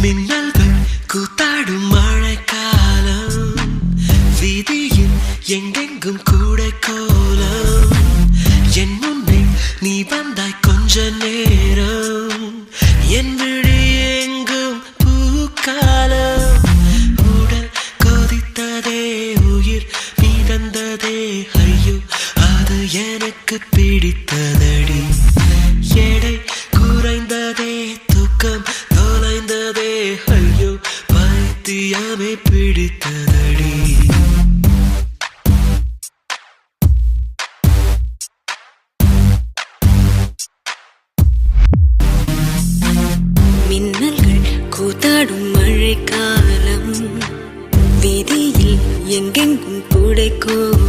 மின்னல்கள் கூத்தாடும் மழைக்காலம் வீதியில் எங்கெங்கும் கூடை கோலம் என் முன்னே நீ வந்தாய் கொஞ்ச நேரம் என் விழி எங்கும் பூக்காலம் உடல் கொதித்ததே உயிர் மிதந்ததே ஐயோ அது எனக்கு பிடித்ததடி எடை குறைந்ததே தூக்கம் தொலைந்ததே ஐயோ பைத்தியமே பிடித்ததடி மின்னல்கள் கூத்தாடும் மழைக்காலம் வீதியில் எங்கெங்கும் கூடை கோலம்